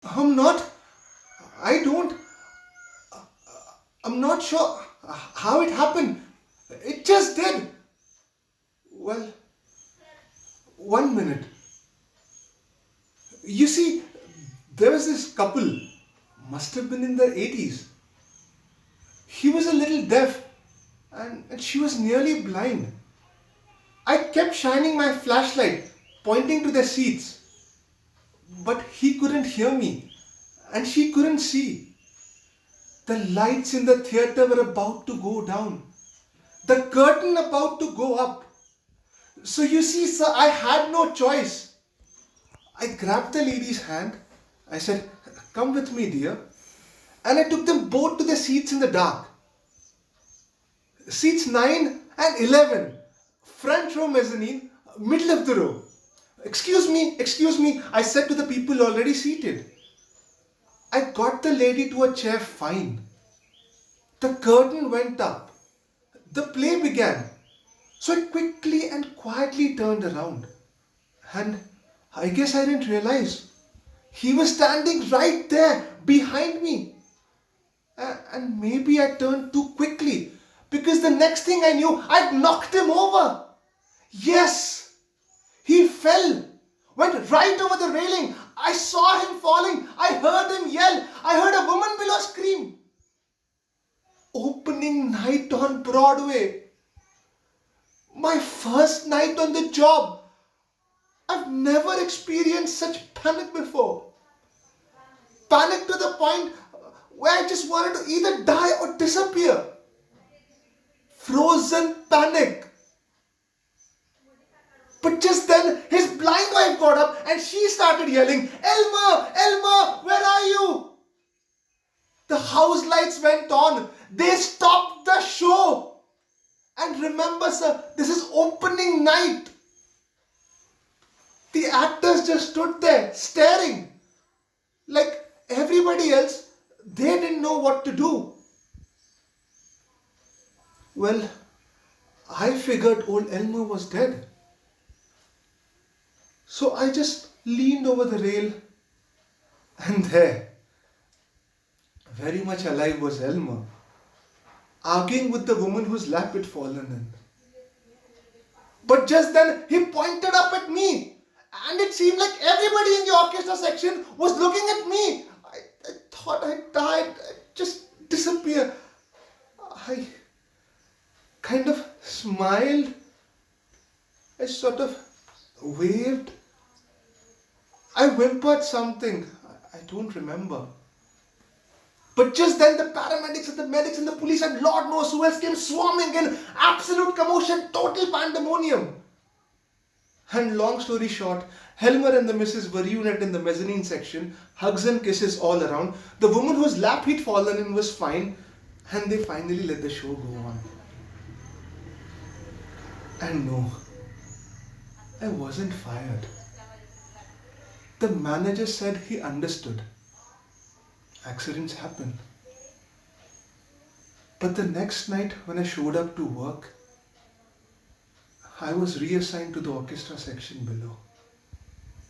I'm not. I don't. I'm not sure how it happened. It just did. Well, 1 minute. You see, there was this couple, must have been in their 80s. He was a little deaf and she was nearly blind. I kept shining my flashlight, pointing to their seats, but he couldn't hear me and she couldn't see. The lights in the theatre were about to go down, the curtain about to go up. So you see, sir, I had no choice. I grabbed the lady's hand. I said, "Come with me, dear." And I took them both to their seats in the dark. Seats 9 and 11. Front row mezzanine, middle of the row. Excuse me, I said to the people already seated. I got the lady to a chair fine. The curtain went up. The play began. So I quickly and quietly turned around. And I guess I didn't realize. He was standing right there behind me. And maybe I turned too quickly because the next thing I knew, I'd knocked him over. Yes, he fell, went right over the railing. I saw him falling. I heard him yell. I heard a woman below scream. Opening night on Broadway. My first night on the job. I've never experienced such panic before. Panic to the point where I just wanted to either die or disappear. Frozen panic. But just then, his blind wife got up and she started yelling, "Elmer, Elmer, where are you?" The house lights went on. They stopped the show. And remember, sir, this is opening night. The actors just stood there staring. Like everybody else, they didn't know what to do. Well, I figured old Elmer was dead. So I just leaned over the rail, and there, very much alive, was Elmer, arguing with the woman whose lap had fallen in. But just then he pointed up at me, and it seemed like everybody in the orchestra section was looking at me. I thought I died, I just disappeared. I kind of smiled. I sort of waved. I whimpered something. I don't remember. But just then the paramedics and the medics and the police and Lord knows who else came swarming in. Absolute commotion, total pandemonium. And long story short, Helmer and the missus were reunited in the mezzanine section, hugs and kisses all around. The woman whose lap he'd fallen in was fine, and they finally let the show go on. And no, I wasn't fired. The manager said he understood. Accidents happen. But the next night when I showed up to work, I was reassigned to the orchestra section below.